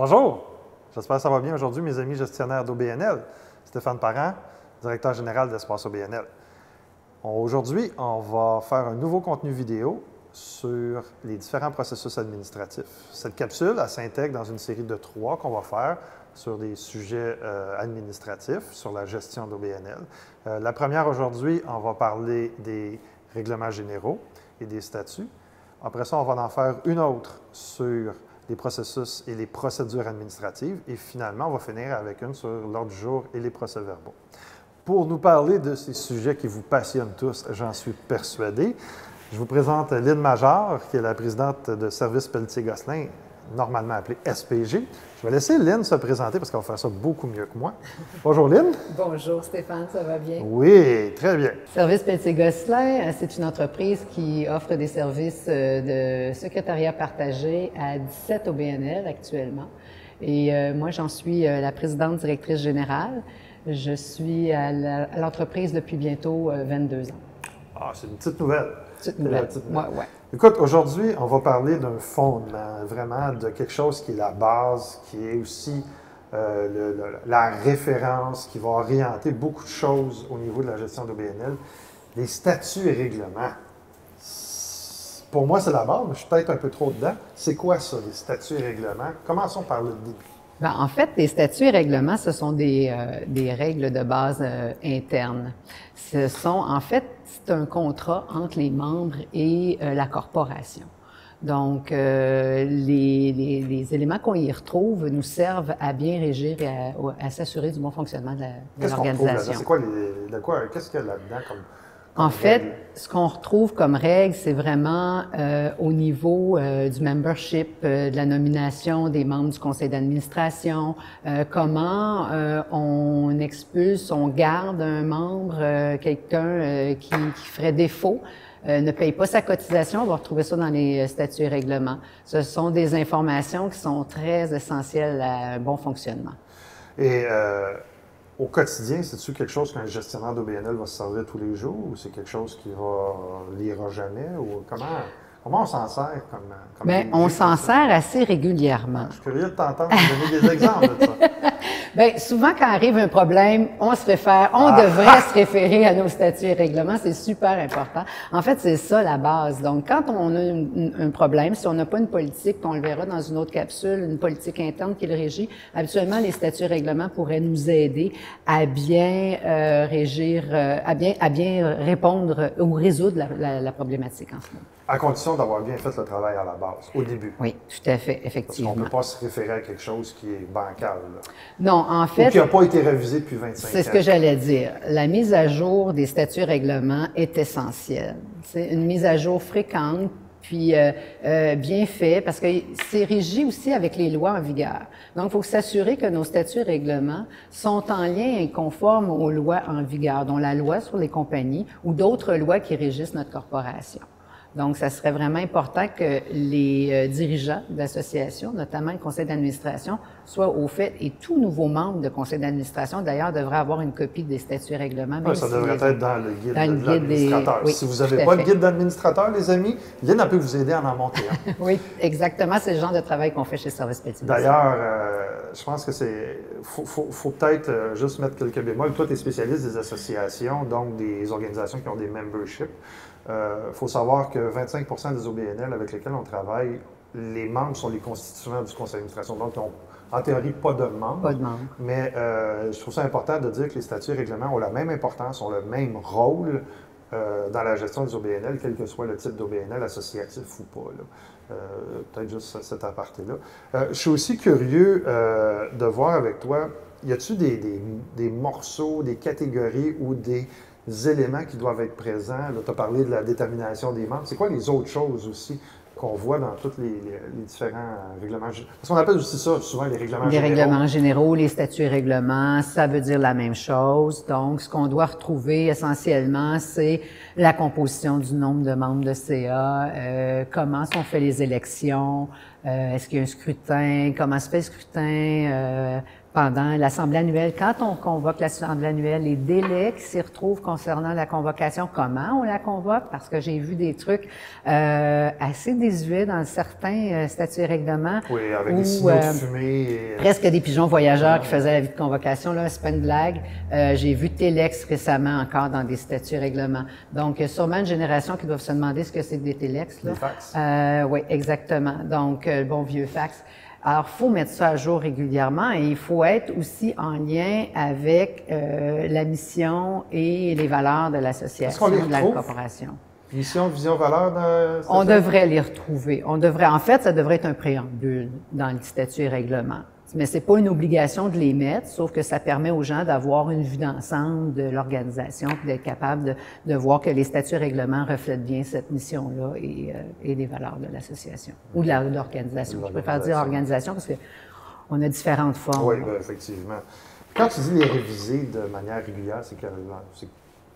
Bonjour, j'espère que ça va bien aujourd'hui, mes amis gestionnaires d'OBNL. Stéphane Parent, directeur général d'Espace OBNL. Aujourd'hui, on va faire un nouveau contenu vidéo sur les différents processus administratifs. Cette capsule, elle s'intègre dans une série de 3 qu'on va faire sur des sujets administratifs, sur la gestion d'OBNL. La première aujourd'hui, on va parler des règlements généraux et des statuts. Après ça, on va en faire une autre sur les processus et les procédures administratives. Et finalement, on va finir avec une sur l'ordre du jour et les procès-verbaux. Pour nous parler de ces sujets qui vous passionnent tous, j'en suis persuadé, je vous présente Lynne Major, qui est la présidente de Service Pelletier-Gosselin, normalement appelée SPG. Je vais laisser Lynne se présenter parce qu'elle va faire ça beaucoup mieux que moi. Bonjour Lynne. Bonjour Stéphane, ça va bien? Oui, très bien. Service Pelletier-Gosselin, c'est une entreprise qui offre des services de secrétariat partagé à 17 OBNL actuellement. Et moi, j'en suis la présidente directrice générale. Je suis à l'entreprise depuis bientôt 22 ans. Ah, c'est une petite nouvelle. Petite nouvelle. Ouais. Écoute, aujourd'hui, on va parler d'un fondement, vraiment de quelque chose qui est la base, qui est aussi la référence, qui va orienter beaucoup de choses au niveau de la gestion d'OBNL. Les statuts et règlements. Pour moi, c'est la base, mais je suis peut-être un peu trop dedans. C'est quoi ça, les statuts et règlements? Commençons par le début. Bien, en fait, les statuts et règlements, ce sont des règles de base internes. Ce sont, en fait, c'est un contrat entre les membres et la corporation. Donc, les éléments qu'on y retrouve nous servent à bien régir et à s'assurer du bon fonctionnement de l'organisation. C'est quoi qu'est-ce qu'il y a là-dedans comme en fait, ce qu'on retrouve comme règle, c'est vraiment au niveau du membership, de la nomination des membres du conseil d'administration, comment on expulse, on garde un membre, quelqu'un qui ferait défaut, ne paye pas sa cotisation. On va retrouver ça dans les statuts et règlements. Ce sont des informations qui sont très essentielles à un bon fonctionnement. Et au quotidien, c'est-tu quelque chose qu'un gestionnaire d'OBNL va se servir tous les jours ou c'est quelque chose qu'il ne lira jamais? Ou comment on s'en sert comme bien, on s'en sert assez régulièrement. Je suis curieux de t'entendre donner des exemples de ça. Bien, souvent, quand arrive un problème, on devrait se référer à nos statuts et règlements. C'est super important. En fait, c'est ça la base. Donc, quand on a un problème, si on n'a pas une politique, on le verra dans une autre capsule, une politique interne qui le régit, habituellement, les statuts et règlements pourraient nous aider à bien régir, à bien répondre ou résoudre la problématique en ce moment. À condition d'avoir bien fait le travail à la base, au début. Oui, tout à fait, effectivement. Parce qu'on ne peut pas se référer à quelque chose qui est bancal. Là. Non, en fait... Ou qui n'a pas été révisé depuis 25 ans. C'est ce que j'allais dire. La mise à jour des statuts et règlements est essentielle. C'est une mise à jour fréquente, puis bien fait, parce que c'est régi aussi avec les lois en vigueur. Donc, il faut s'assurer que nos statuts et règlements sont en lien et conformes aux lois en vigueur, dont la loi sur les compagnies ou d'autres lois qui régissent notre corporation. Donc, ça serait vraiment important que les dirigeants d'associations, notamment le conseil d'administration, soient au fait, et tout nouveau membre de conseil d'administration, d'ailleurs, devrait avoir une copie des statuts et règlements. Oui, ça devrait être dans le guide de l'administrateur. Oui, si vous n'avez pas le guide d'administrateur, les amis, Lynne peut vous aider à en monter un. Oui, exactement. C'est le genre de travail qu'on fait chez Service Pelletier. D'ailleurs, je pense que faut peut-être juste mettre quelques bémols. Toi, tu es spécialiste des associations, donc des organisations qui ont des memberships. Il faut savoir que 25 des OBNL avec lesquels on travaille, les membres sont les constituants du conseil d'administration. Donc, ils n'ont en théorie pas de membres. Pas de membres. Mais je trouve ça important de dire que les statuts et règlements ont la même importance, ont le même rôle dans la gestion des OBNL, quel que soit le type d'OBNL, associatif ou pas. Peut-être juste cet aparté-là. Je suis aussi curieux de voir avec toi, y a-t-il des morceaux, des catégories ou des éléments qui doivent être présents? Tu as parlé de la détermination des membres. C'est quoi les autres choses aussi qu'on voit dans tous les différents règlements? Parce qu'on appelle aussi ça souvent les règlements généraux. Les règlements généraux, les statuts et règlements, ça veut dire la même chose. Donc, ce qu'on doit retrouver essentiellement, c'est la composition du nombre de membres de CA, comment sont faites les élections, est-ce qu'il y a un scrutin, comment se fait le scrutin, pendant l'Assemblée annuelle, quand on convoque l'Assemblée annuelle, les délais qui s'y retrouvent concernant la convocation, comment on la convoque, parce que j'ai vu des trucs assez désuet dans certains statuts et règlements. Oui, avec des signaux de fumée. Presque des pigeons voyageurs qui faisaient la vie de convocation, là, c'est pas une blague. J'ai vu Telex récemment encore dans des statuts et règlements. Donc, il y a sûrement une génération qui doivent se demander ce que c'est que des Telex. Là. Des fax. Oui, exactement. Donc, le bon vieux fax. Alors, il faut mettre ça à jour régulièrement et il faut être aussi en lien avec la mission et les valeurs de l'association, de la corporation. Mission, vision, valeur dans On devrait les retrouver. En fait, ça devrait être un préambule dans le statut et règlement. Mais c'est pas une obligation de les mettre, sauf que ça permet aux gens d'avoir une vue d'ensemble de l'organisation, puis d'être capable de voir que les statuts et règlements reflètent bien cette mission-là et les valeurs de l'association ou de l'organisation. Je préfère dire organisation parce qu'on a différentes formes. Oui, bien, effectivement. Quand tu dis les réviser de manière régulière, c'est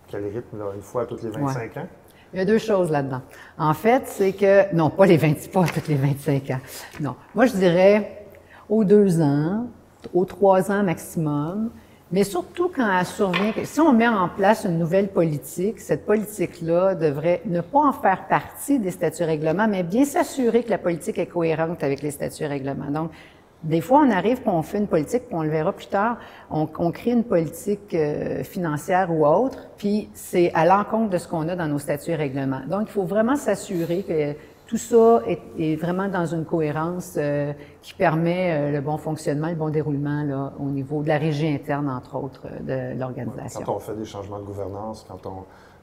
quel rythme, là, une fois tous les 25 ans? Il y a deux choses là-dedans. En fait, c'est que, non, pas toutes les 25 ans. Non. Moi, je dirais aux 2 ans, aux 3 ans maximum, mais surtout quand elle survient, si on met en place une nouvelle politique, cette politique-là devrait ne pas en faire partie des statuts et règlements, mais bien s'assurer que la politique est cohérente avec les statuts et règlements. Donc, des fois, on arrive, puis on fait une politique, puis on le verra plus tard, on crée une politique financière ou autre, puis c'est à l'encontre de ce qu'on a dans nos statuts et règlements. Donc, il faut vraiment s'assurer que tout ça est vraiment dans une cohérence qui permet le bon fonctionnement, le bon déroulement là, au niveau de la régie interne, entre autres, de l'organisation. Quand on fait des changements de gouvernance,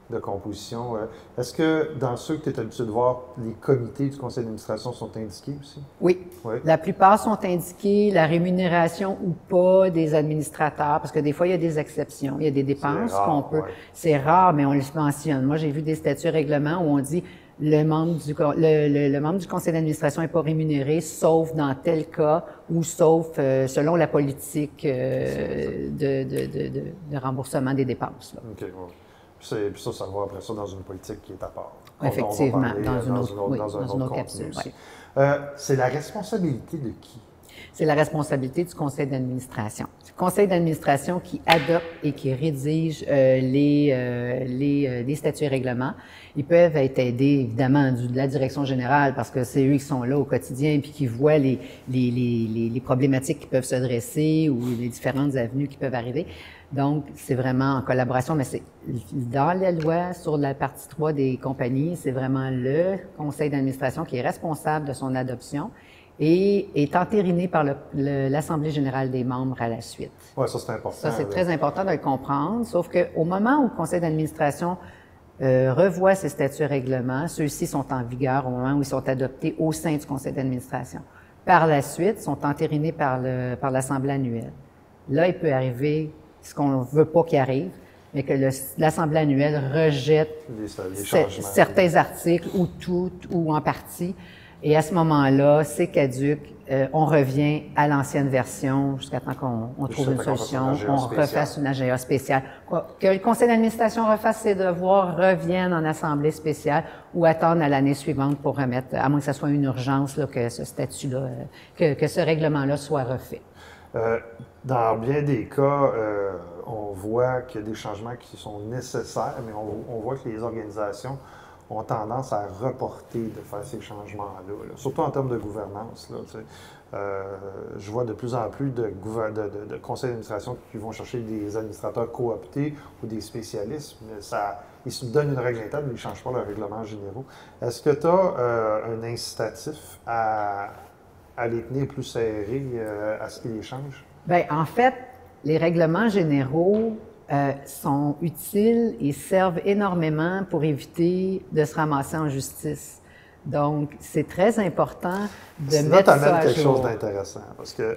de composition, est-ce que dans ceux que tu es habitué de voir, les comités du conseil d'administration sont indiqués aussi? Oui. La plupart sont indiqués, la rémunération ou pas des administrateurs, parce que des fois, il y a des exceptions, il y a des dépenses qu'on peut... C'est rare, mais on les mentionne. Moi, j'ai vu des statuts et règlements où on dit le membre du conseil d'administration n'est pas rémunéré, sauf dans tel cas ou sauf selon la politique de remboursement des dépenses. Là. OK. Ouais. Puis ça va après ça dans une politique qui est à part. Effectivement, dans une autre capsule. Oui. C'est la responsabilité de qui? C'est la responsabilité du conseil d'administration. C'est le conseil d'administration qui adopte et qui rédige les statuts et règlements. Ils peuvent être aidés, évidemment, de la direction générale parce que c'est eux qui sont là au quotidien puis qui voient les problématiques qui peuvent se dresser ou les différentes avenues qui peuvent arriver. Donc, c'est vraiment en collaboration, mais c'est dans la loi sur la partie 3 des compagnies, c'est vraiment le conseil d'administration qui est responsable de son adoption et est entériné par l'Assemblée générale des membres à la suite. Oui, ça c'est important. Ça, c'est très important de le comprendre, sauf qu'au moment où le conseil d'administration revoit ses statuts et règlements, ceux-ci sont en vigueur au moment où ils sont adoptés au sein du conseil d'administration. Par la suite, sont entérinés par l'Assemblée annuelle. Là, il peut arriver ce qu'on ne veut pas qu'il arrive, mais que l'Assemblée annuelle rejette certains articles ou tout ou en partie. Et à ce moment-là, c'est caduc. On revient à l'ancienne version jusqu'à temps qu'on trouve une solution, qu'on refasse une AGA spéciale. Que le conseil d'administration refasse ses devoirs, revienne en assemblée spéciale ou attendre à l'année suivante pour remettre, à moins que ce soit une urgence, là, que ce statut-là, que ce règlement-là soit refait. Dans bien des cas, on voit qu'il y a des changements qui sont nécessaires, mais on voit que les organisations ont tendance à reporter de faire ces changements-là, surtout en termes de gouvernance. Je vois de plus en plus de conseils d'administration qui vont chercher des administrateurs cooptés ou des spécialistes, mais ils se donnent une règle interne, mais ils ne changent pas leurs règlements généraux. Est-ce que tu as un incitatif à les tenir plus serrés à ce qu'ils les changent? Bien, en fait, les règlements généraux sont utiles et servent énormément pour éviter de se ramasser en justice. Donc, c'est très important de mettre ça à jour. Là, tu quelque chose d'intéressant, parce que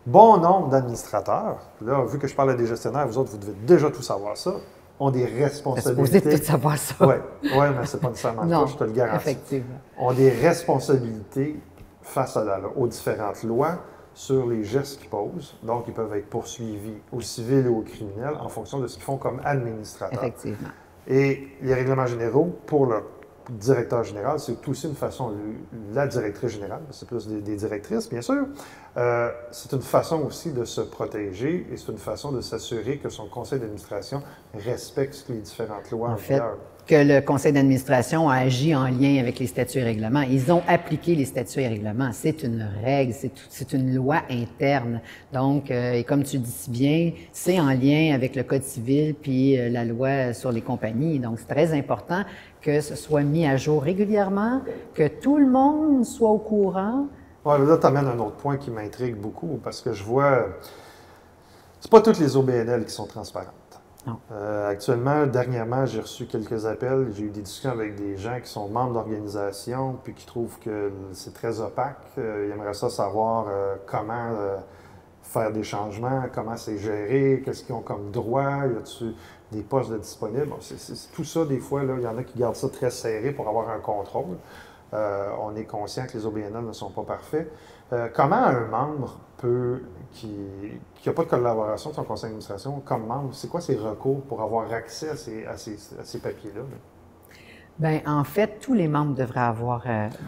bon nombre d'administrateurs, là, vu que je parle à des gestionnaires, vous autres, vous devez déjà tout savoir ça, ont des responsabilités. C'est supposé tout savoir ça. Oui, mais c'est pas nécessairement le cas, je te le garantis. Effectivement. Ont des responsabilités face aux différentes lois sur les gestes qu'ils posent. Donc, ils peuvent être poursuivis au civil ou au criminel en fonction de ce qu'ils font comme administrateurs. Effectivement. Et les règlements généraux, pour le directeur général, c'est aussi une façon, la directrice générale, c'est plus des directrices, bien sûr, C'est une façon aussi de se protéger et c'est une façon de s'assurer que son conseil d'administration respecte les différentes lois en vigueur. Que le conseil d'administration a agi en lien avec les statuts et règlements. Ils ont appliqué les statuts et règlements. C'est une règle, c'est une loi interne. Donc, et comme tu dis si bien, c'est en lien avec le Code civil puis la loi sur les compagnies. Donc, c'est très important que ce soit mis à jour régulièrement, que tout le monde soit au courant. Ouais, là, tu amènes un autre point qui m'intrigue beaucoup parce que je vois, c'est pas toutes les OBNL qui sont transparentes. Actuellement, dernièrement, j'ai reçu quelques appels, j'ai eu des discussions avec des gens qui sont membres d'organisations puis qui trouvent que c'est très opaque. Ils aimeraient ça savoir comment faire des changements, comment c'est géré, qu'est-ce qu'ils ont comme droit, y a-t-il des postes de disponibles. Bon, c'est tout ça, des fois, là, il y en a qui gardent ça très serré pour avoir un contrôle. On est conscient que les OBNL ne sont pas parfaits. Comment un membre qui n'a pas de collaboration de son conseil d'administration, comme membre, c'est quoi ses recours pour avoir accès à ces papiers-là? Bien, en fait, tous les membres devraient avoir...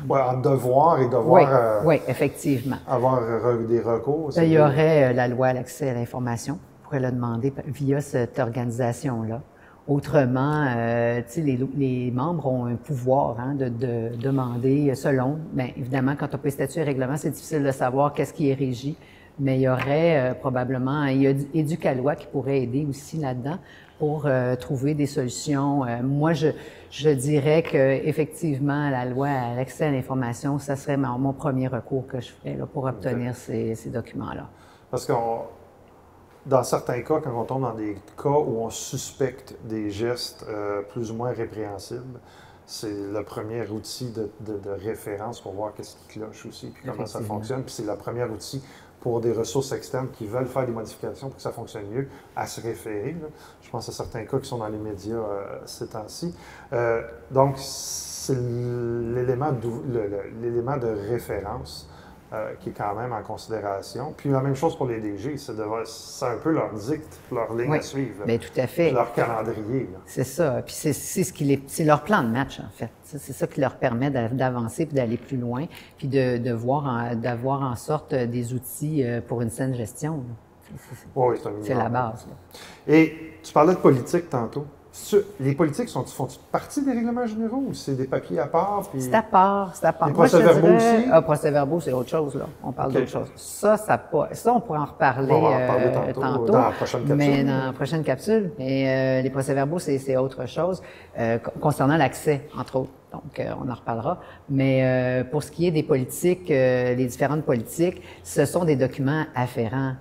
Oui, en devoir et devoir... Oui, effectivement. Avoir des recours. Il y aurait la loi à l'accès à l'information. On pourrait le demander via cette organisation-là. Autrement, les membres ont un pouvoir de demander selon. Bien, évidemment, quand on peut statut et règlement, c'est difficile de savoir qu'est-ce qui est régi, mais il y aurait probablement, il y a Éducalois qui pourrait aider aussi là-dedans pour trouver des solutions. Moi, je dirais qu'effectivement, la loi à l'accès à l'information, ça serait mon premier recours que je ferais là, pour obtenir ces documents-là. Parce que dans certains cas, quand on tombe dans des cas où on suspecte des gestes plus ou moins répréhensibles, c'est le premier outil de référence pour voir qu'est-ce qui cloche aussi, puis comment ça fonctionne. Puis c'est le premier outil pour des ressources externes qui veulent faire des modifications pour que ça fonctionne mieux, à se référer. Là. Je pense à certains cas qui sont dans les médias ces temps-ci. Donc, c'est l'élément de référence qui est quand même en considération. Puis la même chose pour les DG, c'est un peu leur dicte, leur ligne à suivre. Bien, tout à fait. Leur calendrier. C'est ça. Puis c'est leur plan de match, en fait. C'est ça qui leur permet d'avancer puis d'aller plus loin, puis d'avoir en sorte des outils pour une saine gestion. Oui, c'est la base. Là. Et tu parlais de politique tantôt. Les politiques font-ils partie des règlements généraux ou c'est des papiers à part? Puis... C'est à part. Les procès-verbaux aussi? Procès-verbaux, c'est autre chose, là. On parle d'autre chose. Ça, on pourrait en reparler, tantôt. Dans la prochaine capsule. Mais dans la prochaine capsule. Mais les procès-verbaux, c'est autre chose. Concernant l'accès, entre autres. Donc, on en reparlera. Mais pour ce qui est des politiques, les différentes politiques, ce sont des documents afférents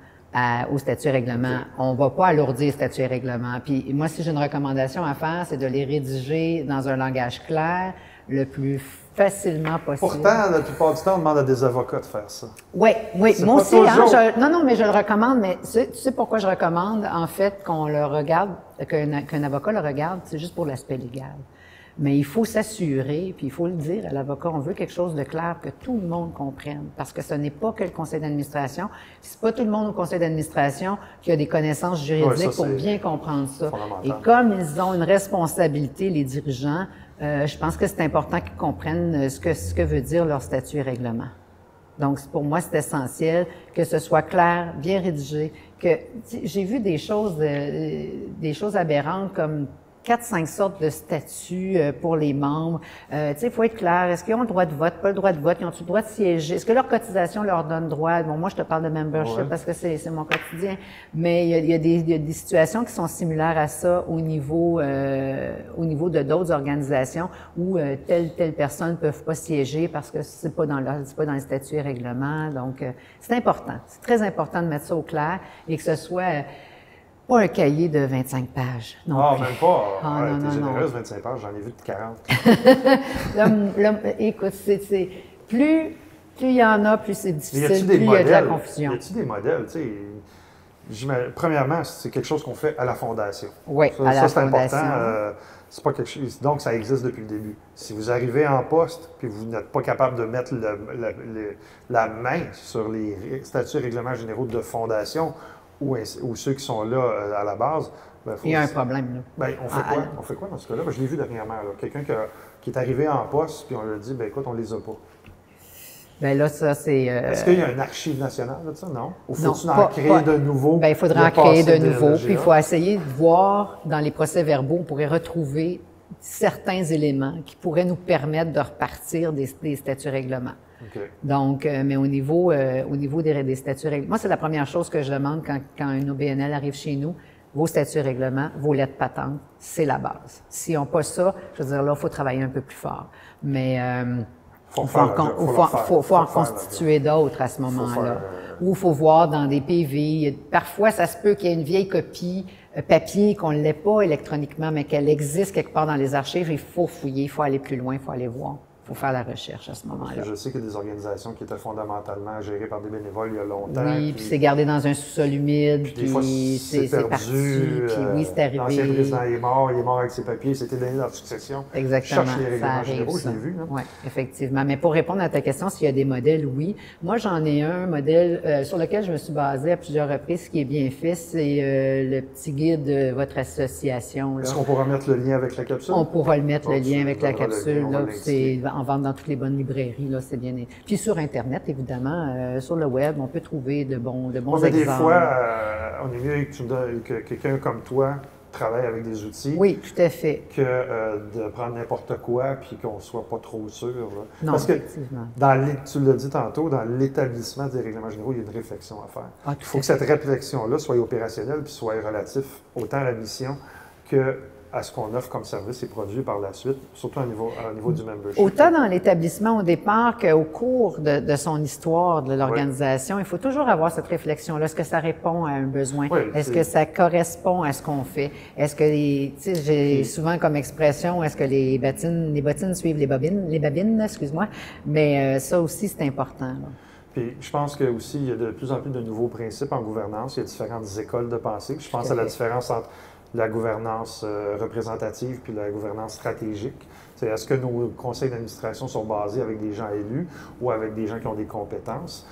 au statut et règlement. On ne va pas alourdir statut et règlement. Puis moi, si j'ai une recommandation à faire, c'est de les rédiger dans un langage clair, le plus facilement possible. Pourtant, la plupart du temps, on demande à des avocats de faire ça. Oui. Moi aussi, non, mais je le recommande. Mais tu sais pourquoi je recommande, en fait, qu'on le regarde, qu'un avocat le regarde, c'est juste pour l'aspect légal. Mais il faut s'assurer, puis il faut le dire à l'avocat, on veut quelque chose de clair que tout le monde comprenne, parce que ce n'est pas que le conseil d'administration, c'est pas tout le monde au conseil d'administration qui a des connaissances juridiques pour bien comprendre ça. Et comme ils ont une responsabilité, les dirigeants, je pense que c'est important qu'ils comprennent ce que veut dire leur statut et règlement. Donc, pour moi, c'est essentiel que ce soit clair, bien rédigé, que j'ai vu des choses aberrantes comme 4-5 sortes de statuts pour les membres. Il faut être clair. Est-ce qu'ils ont le droit de vote, pas le droit de vote? Ils ont le droit de siéger? Est-ce que leur cotisation leur donne droit? Bon, moi, je te parle de membership parce que c'est mon quotidien. Mais il y a des situations qui sont similaires à ça au niveau de d'autres organisations où telle personne ne peut pas siéger parce que c'est pas dans les statuts et règlements. Donc, c'est important. C'est très important de mettre ça au clair et que ce soit pas un cahier de 25 pages. Même pas. T'es généreuse, 25 pages, j'en ai vu de 40. Écoute, plus il y en a, plus c'est difficile, plus il y a de la confusion. Y a-t-il des modèles? Premièrement, c'est quelque chose qu'on fait à la Fondation. Oui, à la c'est Fondation. Important. C'est pas quelque chose. Donc, ça existe depuis le début. Si vous arrivez en poste puis vous n'êtes pas capable de mettre la main sur les statuts et règlements généraux de Fondation, ou ceux qui sont là à la base, il y a un problème, là. On fait quoi dans ce cas-là? Je l'ai vu dernièrement, là. Quelqu'un qui est arrivé en poste, puis on lui a dit, écoute, on les a pas. Bien là, ça, c'est... Est-ce qu'il y a un archive national de ça? Non? Ou faut-tu Non, en créer de nouveaux? Bien, il faudrait en créer de nouveaux. Puis il faut essayer de voir dans les procès-verbaux, on pourrait retrouver certains éléments qui pourraient nous permettre de repartir des statuts-règlements. Okay. Donc, mais au niveau des statuts-règlements, moi, c'est la première chose que je demande quand un OBNL arrive chez nous. Vos statuts-règlements, vos lettres patentes, c'est la base. S'ils n'ont pas ça, je veux dire, là, il faut travailler un peu plus fort. Mais faut en constituer d'autres à ce moment-là. Ou il faut voir dans des PV. Parfois, ça se peut qu'il y ait une vieille copie papier, qu'on ne l'ait pas électroniquement, mais qu'elle existe quelque part dans les archives. Il faut fouiller, il faut aller plus loin, il faut aller voir. Il faut faire la recherche à ce moment-là. Je sais qu'il y a des organisations qui étaient fondamentalement gérées par des bénévoles il y a longtemps. Oui, puis c'est gardé dans un sous-sol humide, puis c'est parti, puis oui, c'est arrivé. L'ancien président est mort avec ses papiers, c'était donné dans la succession. Exactement, Cherche les règlements généraux, ça. Je l'ai vu. Oui, effectivement. Mais pour répondre à ta question, s'il y a des modèles, oui. Moi, j'en ai un modèle sur lequel je me suis basée à plusieurs reprises. Ce qui est bien fait, c'est le petit guide de votre association. Est-ce qu'on pourra mettre le lien avec la capsule? On pourra le mettre, le lien avec la capsule. C'est en vente dans toutes les bonnes librairies, là, c'est bien. Puis sur Internet, évidemment, sur le web, on peut trouver de bons exemples. Des fois, on est mieux que quelqu'un comme toi travaille avec des outils. Oui, tout à fait. Que de prendre n'importe quoi puis qu'on ne soit pas trop sûr. Là. Non, parce que effectivement. tu l'as dit tantôt, dans l'établissement des règlements généraux, il y a une réflexion à faire. Ah, il faut que cette réflexion-là soit opérationnelle puis soit relative autant à la mission que à ce qu'on offre comme service et produit par la suite, surtout au niveau du membership. Autant dans l'établissement au départ qu'au cours de son histoire de l'organisation, il faut toujours avoir cette réflexion-là. Est-ce que ça répond à un besoin? Oui, est-ce que ça correspond à ce qu'on fait? Est-ce que j'ai souvent comme expression, est-ce que les bottines suivent les babines, excuse-moi, mais ça aussi, c'est important. Là. Puis je pense que aussi il y a de plus en plus de nouveaux principes en gouvernance. Il y a différentes écoles de pensée. Je pense à la différence entre la gouvernance représentative puis la gouvernance stratégique. Est-ce que nos conseils d'administration sont basés avec des gens élus ou avec des gens qui ont des compétences?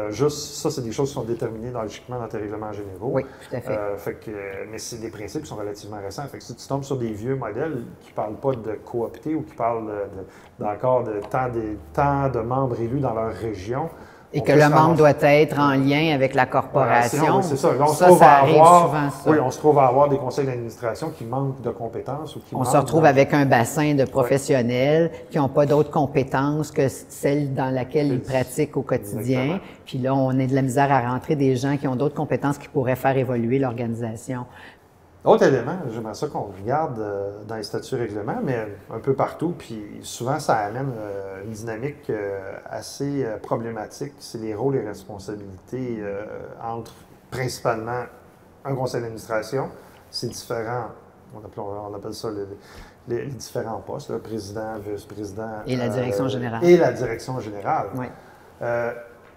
Juste ça, c'est des choses qui sont déterminées logiquement dans tes règlements généraux. Oui, tout à fait. Mais c'est des principes qui sont relativement récents. Fait que si tu tombes sur des vieux modèles qui ne parlent pas de coopter ou qui parlent encore de tant de membres élus dans leur région, et que le membre doit être en lien avec la corporation. C'est ça. Là, ça arrive souvent, ça. Oui, on se trouve à avoir des conseils d'administration qui manquent de compétences. On se retrouve avec un bassin de professionnels qui n'ont pas d'autres compétences que celles dans lesquelles ils pratiquent au quotidien. Exactement. Puis là, on a de la misère à rentrer des gens qui ont d'autres compétences qui pourraient faire évoluer l'organisation. Autre élément, j'aimerais ça qu'on regarde dans les statuts règlements, mais un peu partout, puis souvent ça amène une dynamique assez problématique, c'est les rôles et responsabilités entre principalement un conseil d'administration, c'est différent, on appelle ça les différents postes, le président, vice-président. Et la direction générale. Et la direction générale. Oui.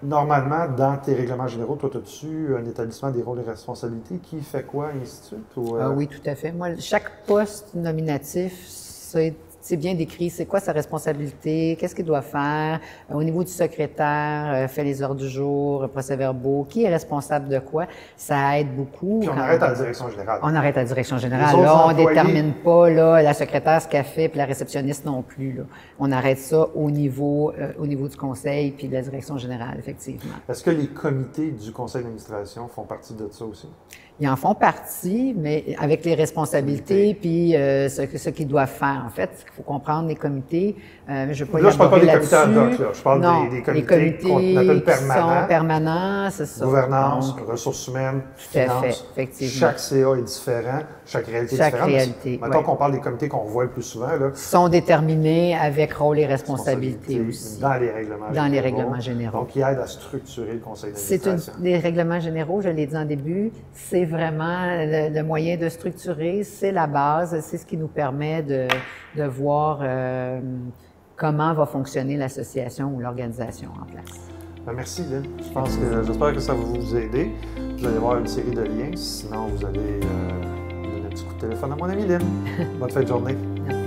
Normalement, dans tes règlements généraux, toi, as-tu un établissement des rôles et responsabilités qui fait quoi, et ainsi de suite? Ou, oui, tout à fait. Moi, chaque poste nominatif, c'est bien décrit. C'est quoi sa responsabilité? Qu'est-ce qu'il doit faire? Au niveau du secrétaire, fait les heures du jour, procès-verbaux. Qui est responsable de quoi? Ça aide beaucoup. Puis on arrête à la direction générale. On arrête à la direction générale. Là, on ne détermine pas la secrétaire ce qu'elle fait, puis la réceptionniste non plus. Là. On arrête ça au niveau du conseil puis de la direction générale, effectivement. Est-ce que les comités du conseil d'administration font partie de ça aussi? Ils en font partie, mais avec les responsabilités puis ce qu'ils doivent faire. En fait, il faut comprendre les comités. Je ne veux pas je parle pas des comités ad hoc, là. Je parle des comités qu'on appelle permanents. Sont permanents, c'est ça. Gouvernance, ressources humaines, finances. Tout à fait, effectivement. Chaque CA est différent, chaque réalité est différente. Maintenant qu'on parle des comités qu'on voit le plus souvent, là, sont déterminés avec rôle et responsabilité aussi. Dans les règlements généraux. Dans les règlements généraux. Donc, ils aident à structurer le conseil d'administration. Les règlements généraux, je l'ai dit en début, c'est vraiment le moyen de structurer, c'est la base, c'est ce qui nous permet de voir comment va fonctionner l'association ou l'organisation en place. Merci, Lynn. J'espère que ça va vous aider. Vous allez voir une série de liens. Sinon, vous allez donner un petit coup de téléphone à mon ami Lynn. Bonne fin de journée. Merci.